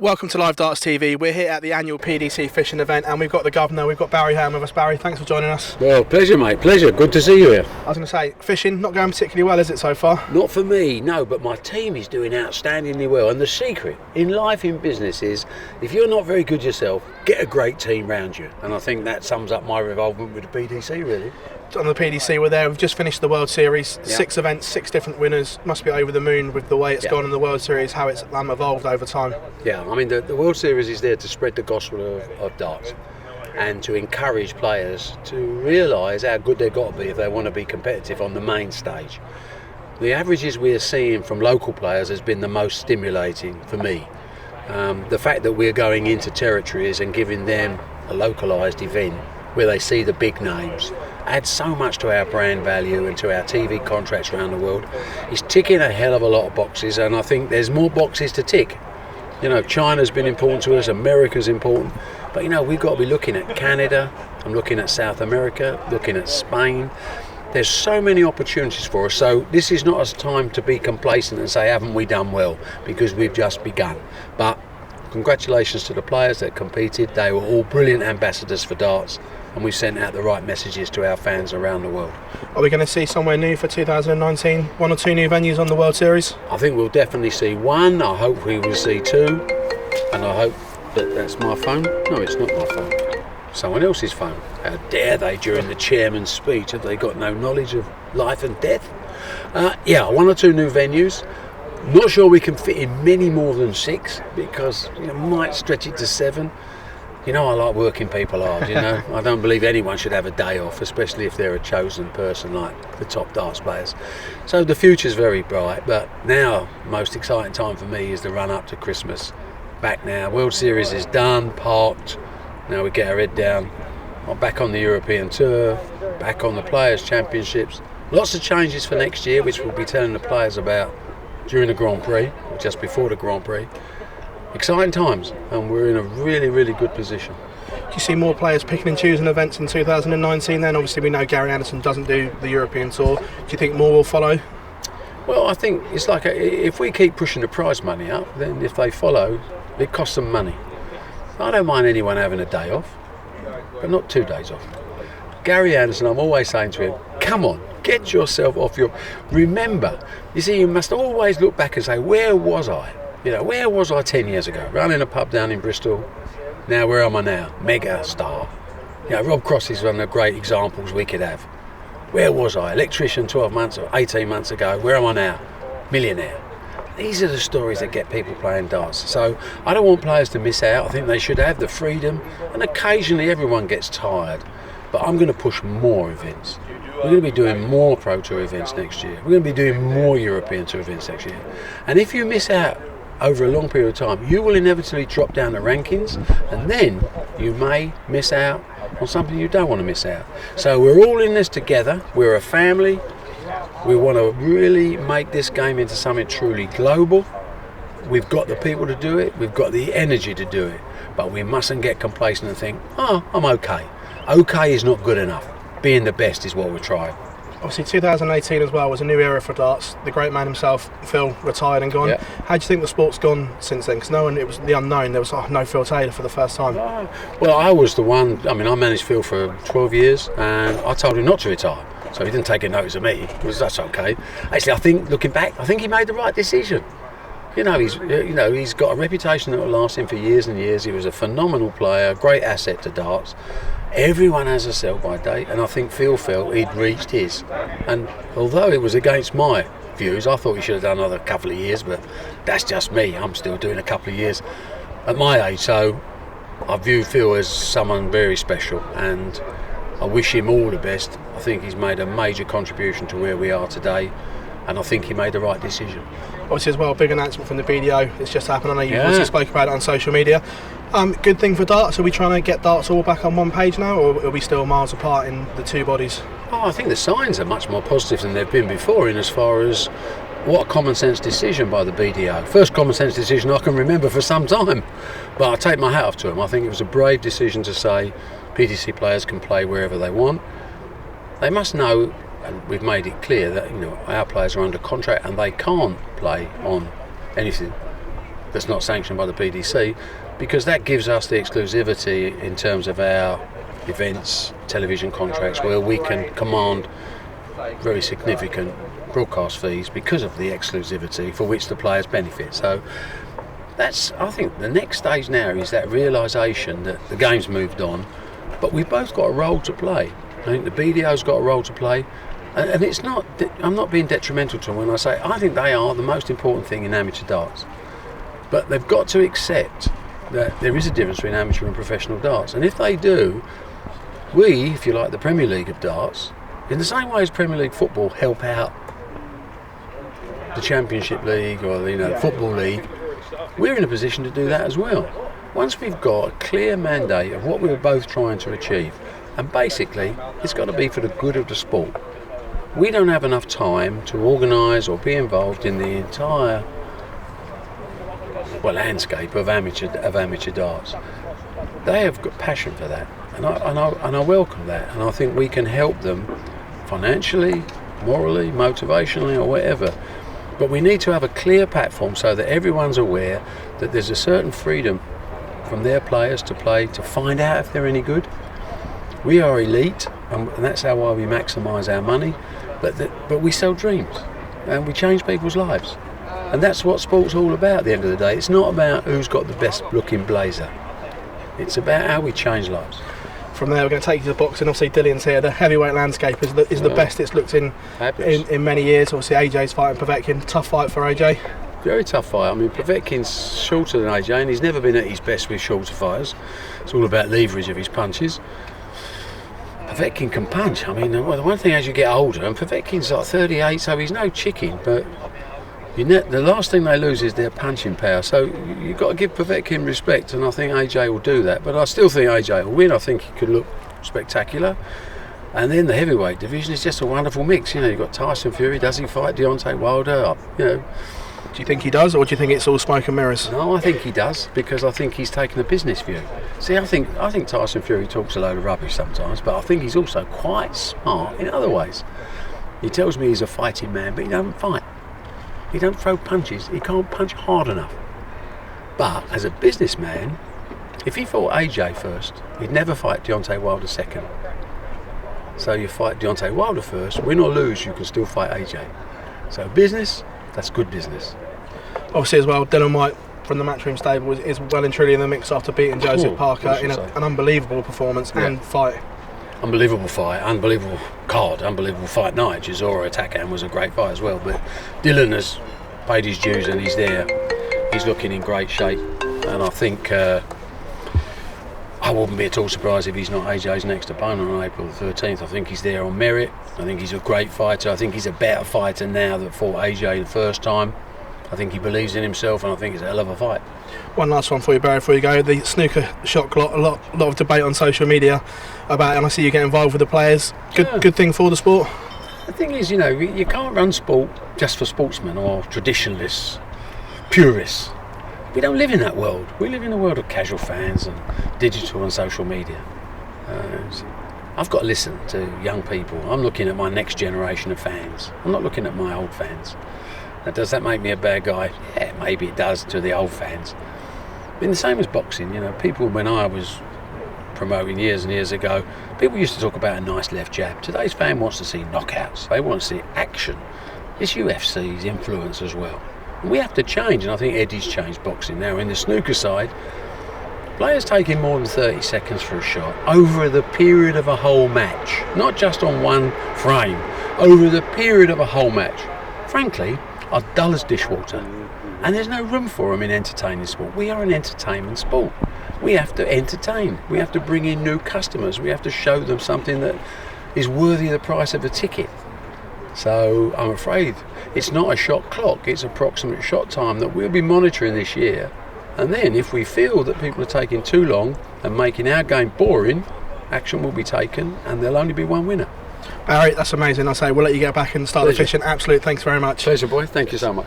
Welcome to Live Darts TV. We're here at the annual PDC Fishing event and we've got the Governor, we've got Barry Hearn with us. Barry, thanks for joining us. Well, pleasure mate, pleasure. Good to see you here. I was going to say, fishing not going particularly well, is it, so far? Not for me, no, but my team is doing outstandingly well. And the secret in life, in business, is if you're not very good yourself, get a great team round you. And I think that sums up my involvement with the PDC, really. On the PDC, we're there. We've just finished the World Series. Yeah. 6 events, 6 different winners. Must be over the moon with the way it's gone in the World Series, how it's evolved over time. Yeah, I mean, the World Series is there to spread the gospel of darts and to encourage players to realise how good they've got to be if they want to be competitive on the main stage. The averages we're seeing from local players has been the most stimulating for me. The fact that we're going into territories and giving them a localised event where they see the big names adds so much to our brand value and to our TV contracts around the world. It's ticking a hell of a lot of boxes, and I think there's more boxes to tick. You know, China's been important to us, America's important, but you know, we've got to be looking at Canada, I'm looking at South America, looking at Spain. There's so many opportunities for us, so this is not a time to be complacent and say, haven't we done well, because we've just begun. But congratulations to the players that competed. They were all brilliant ambassadors for darts, and we've sent out the right messages to our fans around the world. Are we going to see somewhere new for 2019? 1 or 2 new venues on the World Series? I think we'll definitely see 1. I hope we will see 2. And I hope that's my phone. No, it's not my phone. Someone else's phone. How dare they during the chairman's speech? Have they got no knowledge of life and death? 1 or 2 new venues. Not sure we can fit in many more than 6 because might stretch it to 7. You know, I like working people hard, you know. I don't believe anyone should have a day off, especially if they're a chosen person like the top darts players. So the future's very bright, but now, most exciting time for me is the run up to Christmas. Back now, World Series is done, parked. Now we get our head down. I'm back on the European Tour, back on the Players' Championships. Lots of changes for next year, which we'll be telling the players about during the Grand Prix, or just before the Grand Prix. Exciting times, and we're in a really, really good position. Do you see more players picking and choosing events in 2019 then? Obviously we know Gary Anderson doesn't do the European Tour. Do you think more will follow? Well, I think it's like if we keep pushing the prize money up, then if they follow, it costs them money. I don't mind anyone having a day off, but not 2 days off. Gary Anderson, I'm always saying to him, come on, get yourself off your... Remember, you see, you must always look back and say, where was I? You know, where was I 10 years ago? Running a pub down in Bristol. Now, where am I now? Mega star. You know, Rob Cross is one of the great examples we could have. Where was I? Electrician 12 months or 18 months ago. Where am I now? Millionaire. These are the stories that get people playing darts. So I don't want players to miss out. I think they should have the freedom. And occasionally everyone gets tired. But I'm going to push more events. We're going to be doing more Pro Tour events next year. We're going to be doing more European Tour events next year. And if you miss out over a long period of time, you will inevitably drop down the rankings, and then you may miss out on something you don't want to miss out. So we're all in this together. We're a family. We want to really make this game into something truly global. We've got the people to do it. We've got the energy to do it. But we mustn't get complacent and think, oh, I'm okay. Okay is not good enough. Being the best is what we're trying. Obviously 2018 as well was a new era for darts. The great man himself, Phill, retired and gone. Yeah. How do you think the sport's gone since then? Because it was the unknown. There was no Phill Taylor for the first time. Well, I was the one, I managed Phill for 12 years and I told him not to retire. So he didn't take a notice of me, because that's okay. Actually, I think, looking back, I think he made the right decision. He's got a reputation that will last him for years and years. He was a phenomenal player, great asset to darts. Everyone has a sell-by date, and I think Phill felt he'd reached his. And although it was against my views, I thought he should have done another couple of years, but that's just me. I'm still doing a couple of years at my age, so I view Phill as someone very special, and I wish him all the best. I think he's made a major contribution to where we are today, and I think he made the right decision. Obviously as well, big announcement from the BDO. It's just happened. I know you also spoke about it on social media. Good thing for darts. Are we trying to get darts all back on one page now, or are we still miles apart in the 2 bodies? Oh, I think the signs are much more positive than they've been before, in as far as what a common sense decision by the BDO. First common sense decision I can remember for some time, but I take my hat off to them. I think it was a brave decision to say PDC players can play wherever they want. They must know, and we've made it clear that our players are under contract and they can't play on anything that's not sanctioned by the PDC, because that gives us the exclusivity in terms of our events, television contracts, where we can command very significant broadcast fees because of the exclusivity for which the players benefit. So that's, I think, the next stage now is that realisation that the game's moved on, but we've both got a role to play. I think the BDO's got a role to play, and it's not, I'm not being detrimental to them when I say I think they are the most important thing in amateur darts. But they've got to accept that there is a difference between amateur and professional darts. And if they do, we, if you like, the Premier League of darts, in the same way as Premier League football help out the Championship League or the Football League, we're in a position to do that as well. Once we've got a clear mandate of what we're both trying to achieve, and basically it's got to be for the good of the sport. We don't have enough time to organise or be involved in the entire landscape of amateur darts. They have got passion for that, and I welcome that, and I think we can help them financially, morally, motivationally, or whatever. But we need to have a clear platform so that everyone's aware that there's a certain freedom from their players to play, to find out if they're any good. We are elite, and that's how we maximise our money. But we sell dreams, and we change people's lives. And that's what sport's all about at the end of the day. It's not about who's got the best looking blazer. It's about how we change lives. From there, we're going to take you to the boxing. Obviously, Dillion's here. The heavyweight landscape is the best it's looked in many years. Obviously, AJ's fighting Povetkin. Tough fight for AJ. Very tough fight. I mean, Povetkin's shorter than AJ, and he's never been at his best with shorter fighters. It's all about leverage of his punches. Povetkin can punch. I mean, the one thing as you get older, and Povetkin's like 38, so he's no chicken, but the last thing they lose is their punching power. So you've got to give Povetkin respect, and I think AJ will do that. But I still think AJ will win. I think he could look spectacular. And then the heavyweight division is just a wonderful mix. You've got Tyson Fury. Does he fight Deontay Wilder? Do you think he does, or do you think it's all smoke and mirrors? No, I think he does, because I think he's taken a business view. See, I think Tyson Fury talks a load of rubbish sometimes, but I think he's also quite smart in other ways. He tells me he's a fighting man, but he doesn't fight. He don't throw punches. He can't punch hard enough. But as a businessman, if he fought AJ first, he'd never fight Deontay Wilder second. So you fight Deontay Wilder first, win or lose, you can still fight AJ. So business, that's good business. Obviously as well, Dylan White from the Matchroom stable is well and truly in the mix after beating Joseph Parker in an unbelievable performance and fight. Unbelievable fight, unbelievable card, unbelievable fight night. Chisora Atakan was a great fight as well, but Dylan has paid his dues and he's there. He's looking in great shape, and I think I wouldn't be at all surprised if he's not AJ's next opponent on April the 13th. I think he's there on merit. I think he's a great fighter. I think he's a better fighter now that fought AJ the first time. I think he believes in himself, and I think it's a hell of a fight. One last one for you, Barry, before you go. The snooker shot clock, a lot of debate on social media about it, and I see you get involved with the players. Good thing for the sport. The thing is, you can't run sport just for sportsmen or traditionalists, purists. We don't live in that world. We live in a world of casual fans and digital and social media. I've got to listen to young people. I'm looking at my next generation of fans. I'm not looking at my old fans. Now, does that make me a bad guy? Yeah, maybe it does to the old fans. But the same as boxing, people, when I was promoting years and years ago, people used to talk about a nice left jab. Today's fan wants to see knockouts. They want to see action. It's UFC's influence as well. And we have to change, and I think Eddie's changed boxing now. In the snooker side, players taking more than 30 seconds for a shot over the period of a whole match, not just on one frame, over the period of a whole match, frankly, are dull as dishwater. And there's no room for them in entertaining sport. We are an entertainment sport. We have to entertain. We have to bring in new customers. We have to show them something that is worthy of the price of a ticket. So I'm afraid it's not a shot clock, it's approximate shot time that we'll be monitoring this year. And then if we feel that people are taking too long and making our game boring, action will be taken and there'll only be one winner. Barry, that's amazing. I say we'll let you get back and start the fishing. Absolute thanks very much. Pleasure, boy. Thank you so much.